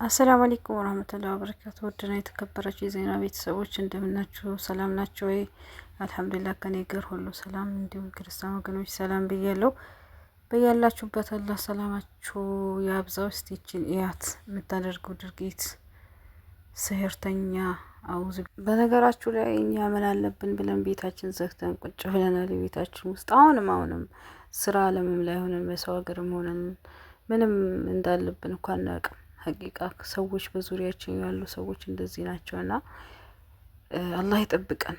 አሰላሙ አለይኩም ወራህመቱላሂ ወበረካቱ። ውድና የተከበራችሁ የዜና ቤተሰቦች እንደምናችሁ ሰላም ናችሁ ወይ? አልሐምዱሊላህ ከኔ ጋር ሁሉ ሰላም፣ እንዲሁም ክርስቲያን ወገኖች ሰላም ብያለሁ። በያላችሁበት አላህ ሰላማችሁ ያብዛው። እስቲ ይችን እያት የምታደርገው ድርጊት ስህርተኛ አውዝ። በነገራችሁ ላይ እኛ ምን አለብን ብለን ቤታችን ዘግተን ቁጭ ብለናል። ቤታችን ውስጥ አሁንም ስራ አለምም ላይ ሆነን በሰው ሀገርም ሆነን ምንም እንዳለብን እንኳን አናውቅም። ሀቂቃ ሰዎች በዙሪያችን ያሉ ሰዎች እንደዚህ ናቸውና አላህ ይጠብቀን።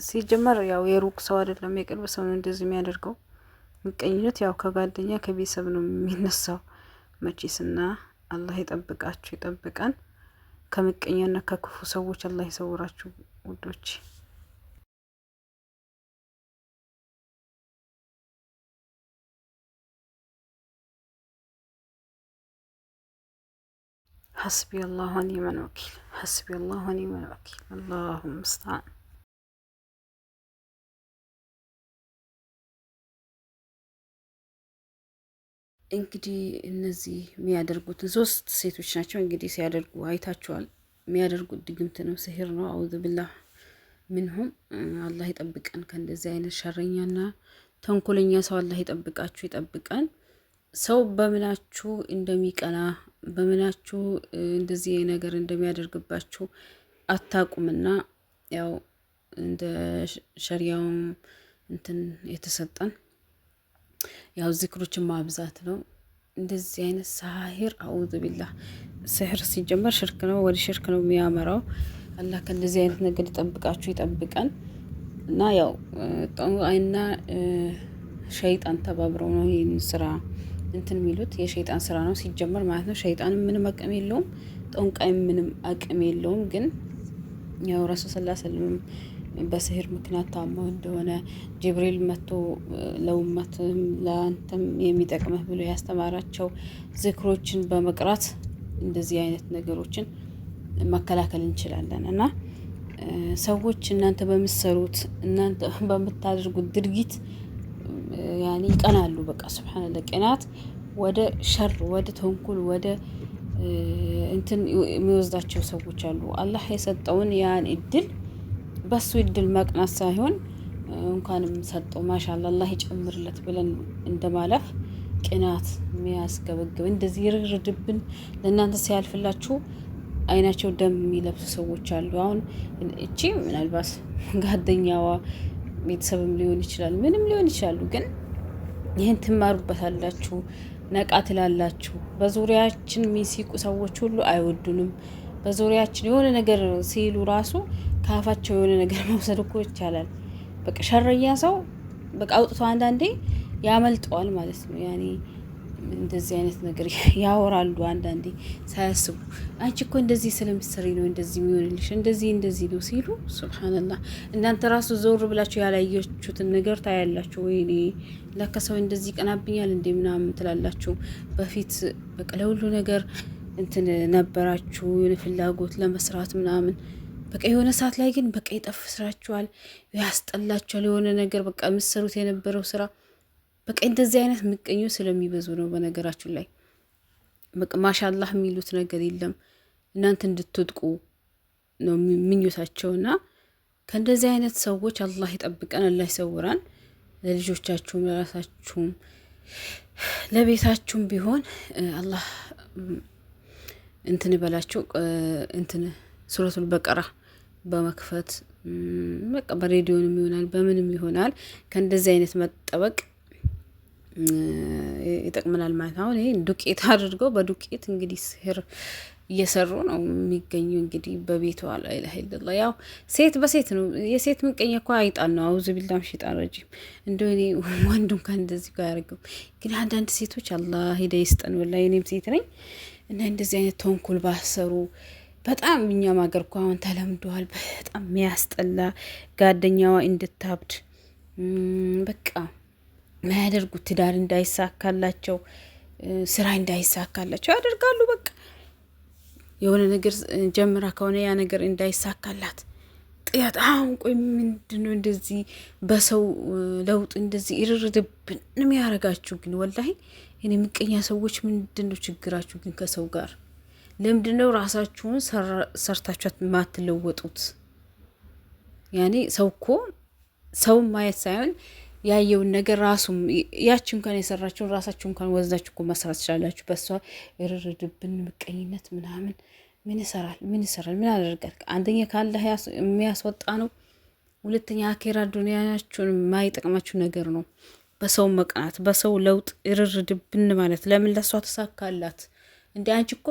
ሲጀመር ያው የሩቅ ሰው አይደለም የቅርብ ሰው ነው እንደዚህ የሚያደርገው። ምቀኝነት ያው ከጓደኛ ከቤተሰብ ነው የሚነሳው መቼስና አላህ ይጠብቃችሁ ይጠብቀን። ከምቀኛና ከክፉ ሰዎች አላህ ይሰውራችሁ ውዶች። حسبي الله ونعم الوكيل حسبي الله ونعم الوكيل اللهم المستعان። እንግዲህ እነዚህ የሚያደርጉት ሶስት ሴቶች ናቸው። እንግዲህ ሲያደርጉ አይታችኋል። የሚያደርጉት ድግምት ነው፣ ሲህር ነው። አውዝ ቢላህ ምንሁም። አላህ ይጠብቀን ከእንደዚህ አይነት ሸረኛና ተንኮለኛ ሰው አላህ ይጠብቃችሁ ይጠብቀን። ሰው በምናችሁ እንደሚቀና በምናችሁ እንደዚህ ነገር እንደሚያደርግባችሁ አታቁምና ያው እንደ ሸሪያውም እንትን የተሰጠን ያው ዚክሮችን ማብዛት ነው። እንደዚህ አይነት ሳሂር አውዙ ቢላህ። ሲህር ሲጀመር ሽርክ ነው፣ ወደ ሽርክ ነው የሚያመራው። አላህ ከእንደዚህ አይነት ነገር ይጠብቃችሁ ይጠብቀን። እና ያው ጠንቋይና ሸይጣን ተባብረው ነው ይህን ስራ እንትን የሚሉት። የሸይጣን ስራ ነው ሲጀመር ማለት ነው። ሸይጣን ምንም አቅም የለውም፣ ጠንቋይ ምንም አቅም የለውም። ግን ያው ረሱል ሰለላሁ ዐለይሂ ወሰለም በሲህር ምክንያት ታመው እንደሆነ ጅብሪል መጥቶ ለኡመትም ለአንተም የሚጠቅምህ ብሎ ያስተማራቸው ዝክሮችን በመቅራት እንደዚህ አይነት ነገሮችን መከላከል እንችላለን። እና ሰዎች እናንተ በምትሰሩት እናንተ በምታደርጉት ድርጊት ያኔ ይቀናሉ። በቃ ሱብሃንአላህ። ቅናት ወደ ሸር ወደ ተንኩል ወደ እንትን የሚወስዳቸው ሰዎች አሉ። አላህ የሰጠውን ያን እድል በሱ እድል መቅናት ሳይሆን እንኳንም ሰጠው ማሻአላህ አላህ ይጨምርለት ብለን እንደማለፍ ቅናት የሚያስገበግብ እንደዚህ ይርርድብን ለእናንተ ሲያልፍላችሁ አይናቸው ደም የሚለብሱ ሰዎች አሉ። አሁን እቺ ምናልባት ጓደኛዋ ቤተሰብም ሊሆን ይችላል፣ ምንም ሊሆን ይችላሉ። ግን ይህን ትማሩበታላችሁ፣ ነቃ ትላላችሁ። በዙሪያችን የሚሲቁ ሰዎች ሁሉ አይወዱንም። በዙሪያችን የሆነ ነገር ሲሉ ራሱ ካፋቸው የሆነ ነገር መውሰድ እኮ ይቻላል። በቃ ሸረኛ ሰው በቃ አውጥቶ አንዳንዴ ያመልጠዋል ማለት ነው። ያኔ እንደዚህ አይነት ነገር ያወራሉ አንዳንዴ ሳያስቡ። አንቺ እኮ እንደዚህ ስለምትሰሪ ነው እንደዚህ የሚሆንልሽ፣ እንደዚህ ነው ሲሉ ሱብሃንአላህ። እናንተ ራሱ ዞር ብላችሁ ያላየችሁትን ነገር ታያላችሁ። ወይኔ ለካ ሰው እንደዚህ ቀናብኛል እንዴ ምናምን ትላላችሁ። በፊት በቃ ለሁሉ ነገር እንትን ነበራችሁ የሆነ ፍላጎት ለመስራት ምናምን። በቃ የሆነ ሰዓት ላይ ግን በቃ ይጠፍስራችኋል፣ ያስጠላችኋል የሆነ ነገር በቃ የምትሰሩት የነበረው ስራ። በቃ እንደዚህ አይነት ምቀኞች ስለሚበዙ ነው። በነገራችሁ ላይ በቃ ማሻአላህ የሚሉት ነገር የለም። እናንተ እንድትወድቁ ነው ምኞታቸውና ከእንደዚህ አይነት ሰዎች አላህ ይጠብቀን፣ አላህ ይሰውራን። ለልጆቻችሁም ለራሳችሁም ለቤታችሁም ቢሆን አላህ እንትን ይበላችሁ። እንትን ሱረቱል በቀራ በመክፈት በቃ በሬዲዮንም ይሆናል በምንም ይሆናል ከእንደዚህ አይነት መጠበቅ ይጠቅመናል ማለት ነው። ይሄ ዱቄት አድርገው በዱቄት እንግዲህ ሲህር እየሰሩ ነው የሚገኙ። እንግዲህ በቤቷ ላ ኢላሀ ኢለላህ። ያው ሴት በሴት ነው። የሴት ምቀኛ እኮ አይጣል ነው። አውዙ ቢላሂ ሸይጣን ረጂም። እንደው እኔ ወንዱም ካን እንደዚህ ጋር ያደርገው። ግን አንዳንድ ሴቶች አላህ ሂዳ ይስጠን። ወላሂ እኔም ሴት ነኝ እና እንደዚህ አይነት ተንኮል ባሰሩ በጣም እኛም ሀገር እኮ አሁን ተለምደዋል። በጣም የሚያስጠላ ጓደኛዋ እንድታብድ በቃ የሚያደርጉት ትዳር እንዳይሳካላቸው ስራ እንዳይሳካላቸው ያደርጋሉ። በቃ የሆነ ነገር ጀምራ ከሆነ ያ ነገር እንዳይሳካላት ጥያት። አሁን ቆይ ምንድነው እንደዚህ በሰው ለውጥ እንደዚህ ይርርድብን የሚያረጋችሁ? ግን ወላሂ እኔ ምቀኛ ሰዎች ምንድነው ችግራችሁ ግን ከሰው ጋር ለምንድነው ራሳችሁን ሰርታችኋት ማትለወጡት? ያኔ ሰው እኮ ሰው ማየት ሳይሆን ያየውን ነገር ራሱም ያችን እንኳን የሰራችውን ራሳችሁ እንኳን ወዛችሁ እኮ መስራት ትችላላችሁ። በሷ እርርድብን ምቀኝነት ምናምን ምን ይሰራል? ምን አደርጋል? አንደኛ ካላህ የሚያስወጣ ነው። ሁለተኛ አኬራ ዱንያችሁን የማይጠቅማችሁ ነገር ነው። በሰው መቅናት፣ በሰው ለውጥ እርርድብን ማለት ለምን ለሷ ተሳካላት? እንደ አንቺ እኮ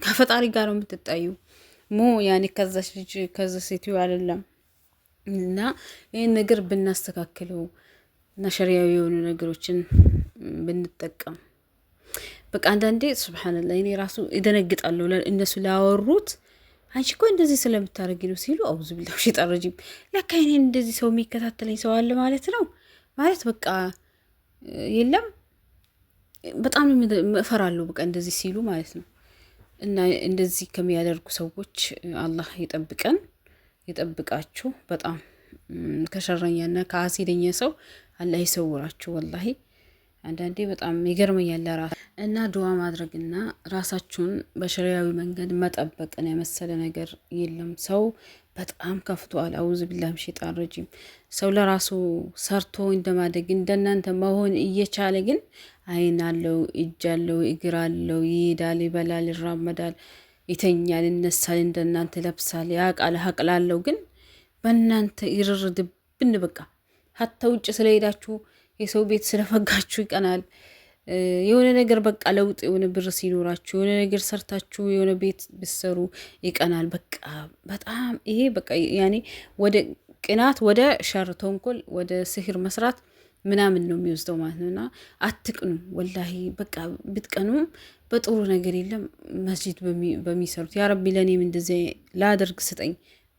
ከፈጣሪ ጋር ነው የምትጣዩ። ያኔ ከዛች ልጅ ከዛ ሴትዮ አይደለም። እና ይህን ነገር ብናስተካክለው እና ሸሪያዊ የሆኑ ነገሮችን ብንጠቀም በቃ አንዳንዴ ሱብሃንአላህ እኔ ራሱ እደነግጣለሁ። እነሱ ላወሩት አንቺ እኮ እንደዚህ ስለምታረጊ ነው ሲሉ አውዙ ቢላሂ ሸይጣን ረጂም። ለካ እኔ እንደዚህ ሰው የሚከታተለኝ ሰው አለ ማለት ነው። ማለት በቃ የለም በጣም እፈራለሁ በቃ እንደዚህ ሲሉ ማለት ነው። እና እንደዚህ ከሚያደርጉ ሰዎች አላህ ይጠብቀን፣ ይጠብቃችሁ። በጣም ከሸረኛና ከአሲደኛ ሰው አላህ ይሰውራችሁ። ወላሂ አንዳንዴ በጣም ይገርመኛል ለራስ እና ዱዓ ማድረግና ራሳችሁን በሸሪያዊ መንገድ መጠበቅን የመሰለ ነገር የለም። ሰው በጣም ከፍቷል። አውዝ ቢላሂ ሸይጣን ረጂም። ሰው ለራሱ ሰርቶ እንደማደግ እንደናንተ መሆን እየቻለ ግን አይን አለው፣ እጅ አለው፣ እግር አለው፣ ይሄዳል፣ ይበላል፣ ይራመዳል፣ ይተኛል፣ ይነሳል፣ እንደናንተ ለብሳል፣ ያቃል፣ ሀቅላለው ግን በእናንተ ይርርድብን በቃ ሀታ ውጭ ስለሄዳችሁ የሰው ቤት ስለፈጋችሁ ይቀናል። የሆነ ነገር በቃ ለውጥ የሆነ ብር ሲኖራችሁ የሆነ ነገር ሰርታችሁ የሆነ ቤት ብሰሩ ይቀናል። በቃ በጣም ይሄ በቃ ያኔ ወደ ቅናት፣ ወደ ሸር ተንኮል፣ ወደ ስህር መስራት ምናምን ነው የሚወስደው ማለት ነውና አትቅኑ። ወላሂ በቃ ብትቀኑም በጥሩ ነገር የለም መስጂድ በሚሰሩት ያ ረቢ ለኔም እንደዚህ ላደርግ ስጠኝ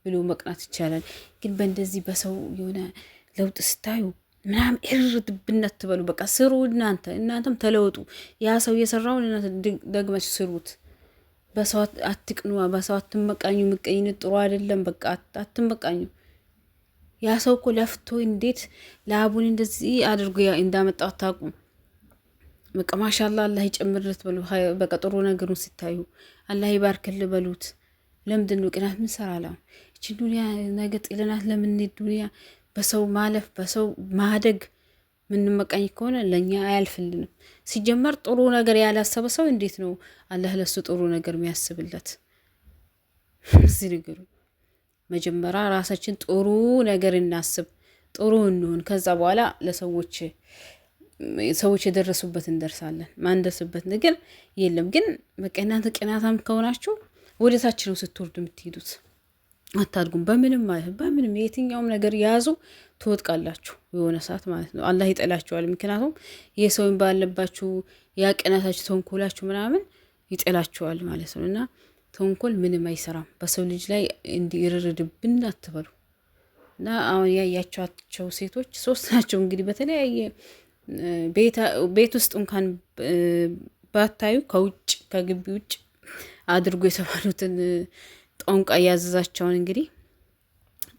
ብሎ መቅናት ይቻላል። ግን በእንደዚህ በሰው የሆነ ለውጥ ስታዩ ምናምን እርድብነት ትበሉ። በቃ ስሩ፣ እናንተም ተለወጡ። ያ ሰው የሰራውን ደግመች ስሩት። በሰው አትቅኑ፣ በሰው አትመቃኙ። ምቀኝነት ጥሩ አይደለም። በቃ አትመቃኙ። ያ ሰው እኮ ለፍቶ እንዴት ለአቡን እንደዚህ አድርጎ እንዳመጣው አታውቁም። በቃ ማሻአላ አላህ ይጨምርለት በሉ። በቃ ጥሩ ነገሩን ሲታዩ አላህ ይባርክል በሉት። ለምንድን ነው ቅናት ምን ሰራላ? እቺ ዱንያ ነገ ጥለናት ለምን ዱንያ በሰው ማለፍ በሰው ማደግ ምን መቀኝ ከሆነ ለኛ አያልፍልንም። ሲጀመር ጥሩ ነገር ያላሰበ ሰው እንዴት ነው አላህ ለሱ ጥሩ ነገር የሚያስብለት? እዚህ ነገሩ መጀመሪያ ራሳችን ጥሩ ነገር እናስብ፣ ጥሩ እንሁን። ከዛ በኋላ ለሰዎች የደረሱበት እንደርሳለን። ማንደርስበት ነገር የለም። ግን በቃ እናንተ ቅናታም ከሆናችሁ ወደታች ነው ስትወርዱ የምትሄዱት። አታድጉም። በምንም የትኛውም ነገር ያዙ ትወጥቃላችሁ የሆነ ሰዓት ማለት ነው። አላህ ይጠላችኋል። ምክንያቱም የሰውን ባለባችሁ ያ ቅናታችሁ ተንኮላችሁ ምናምን ይጠላችኋል ማለት ነው። እና ተንኮል ምንም አይሰራም። በሰው ልጅ ላይ እንዲርርድብን አትበሉ። እና አሁን ያያቸዋቸው ሴቶች 3 ናቸው እንግዲህ በተለያየ ቤት ውስጥ እንኳን ባታዩ ከውጭ ከግቢ ውጭ አድርጎ የተባሉትን ጠንቋይ ያዘዛቸውን እንግዲህ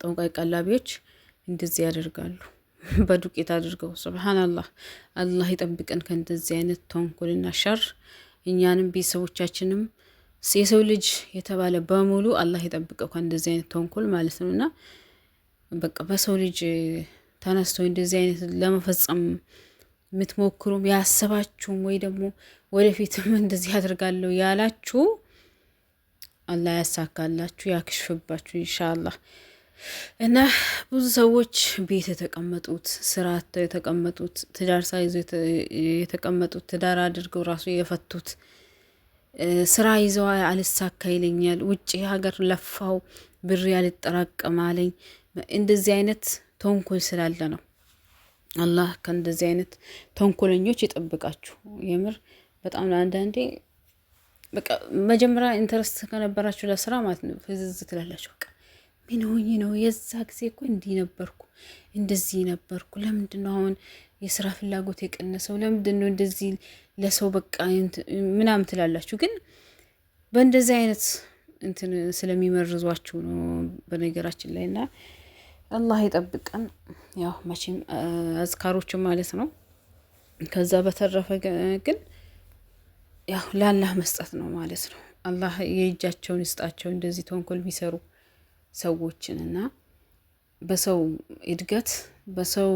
ጠንቋይ ቀላቢዎች እንደዚህ ያደርጋሉ። በዱቄት አድርገው ሱብሃንአላህ። አላህ ይጠብቀን ከእንደዚህ አይነት ተንኮልና ሸር። እኛንም ቤተሰቦቻችንም የሰው ልጅ የተባለ በሙሉ አላህ ይጠብቀው ከእንደዚህ አይነት ተንኮል ማለት ነውና በቃ በሰው ልጅ ተነስቶ እንደዚህ አይነት ለመፈጸም የምትሞክሩም ያሰባችሁም ወይ ደግሞ ወደፊትም እንደዚህ ያደርጋለሁ ያላችሁ አላህ ያሳካላችሁ፣ ያክሽፍባችሁ ኢንሻአላህ። እና ብዙ ሰዎች ቤት የተቀመጡት ስራ የተቀመጡት ትዳር ሳይዞ የተቀመጡት ትዳር አድርገው ራሱ የፈቱት ስራ ይዘው አልሳካ ይለኛል፣ ውጭ ሀገር ለፋው ብር ያልጠራቀም አለኝ። እንደዚህ አይነት ተንኮል ስላለ ነው። አላህ ከእንደዚህ አይነት ተንኮለኞች ይጠብቃችሁ። የምር በጣም አንዳንዴ በቃ መጀመሪያ ኢንተረስት ከነበራችሁ ለስራ ማለት ነው ፍዝዝ ትላላችሁ። በቃ ምን ሆኜ ነው የዛ ጊዜ እኮ እንዲህ ነበርኩ እንደዚህ ነበርኩ፣ ለምንድን ነው አሁን የስራ ፍላጎት የቀነሰው? ለምንድን ነው እንደዚህ ለሰው በቃ ምናምን ትላላችሁ። ግን በእንደዚህ አይነት እንትን ስለሚመርዟችሁ ነው በነገራችን ላይ። እና አላህ ይጠብቀን። ያው መቼም አዝካሮች ማለት ነው። ከዛ በተረፈ ግን ያው ለአላህ መስጠት ነው ማለት ነው። አላህ የእጃቸውን ይስጣቸው እንደዚህ ተንኮል ቢሰሩ ሰዎችን እና በሰው እድገት በሰው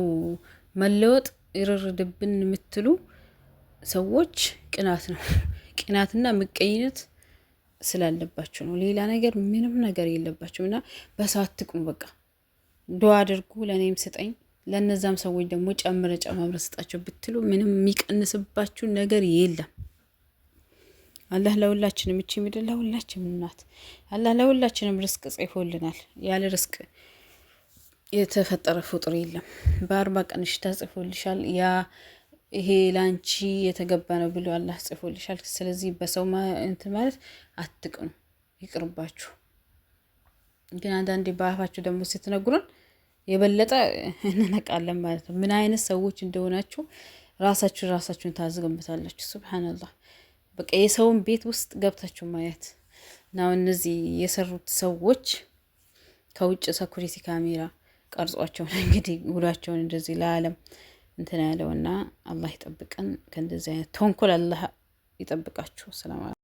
መለወጥ ይርርድብን የምትሉ ሰዎች ቅናት ነው። ቅናትና ምቀኝነት ስላለባቸው ነው። ሌላ ነገር ምንም ነገር የለባቸው እና በሰው አትቅሙ። በቃ ዱዓ አድርጉ፣ ለእኔም ስጠኝ ለነዛም ሰዎች ደግሞ ጨማምረ ስጣቸው ብትሉ ምንም የሚቀንስባችሁ ነገር የለም። አላህ ለሁላችንም እቺ ምድር ለሁላችንም ናት። አላህ ለሁላችንም ርስቅ ጽፎልናል። ያለ ርስቅ የተፈጠረ ፍጡር የለም። በ40 ቀንሽ ተጽፎልሻል። ያ ይሄ ላንቺ የተገባ ነው ብሎ አላህ ጽፎልሻል። ስለዚህ በሰው እንትን ማለት አትቅኑ፣ ይቅርባችሁ። ግን አንዳንዴ በአፋችሁ ደግሞ ስትነግሩን የበለጠ እንነቃለን ማለት ነው። ምን አይነት ሰዎች እንደሆናችሁ ራሳችሁን ታዝገምታላችሁ። ሱብሃንአላህ። በቃ የሰውን ቤት ውስጥ ገብታችሁ ማየት ነው። እነዚህ የሰሩት ሰዎች ከውጭ ሰኩሪቲ ካሜራ ቀርጿቸው እንግዲህ ውሏቸውን እንደዚህ ለዓለም እንትን ያለውና አላህ ይጠብቀን ከእንደዚህ አይነት ተንኮል አላህ ይጠብቃችሁ። ሰላም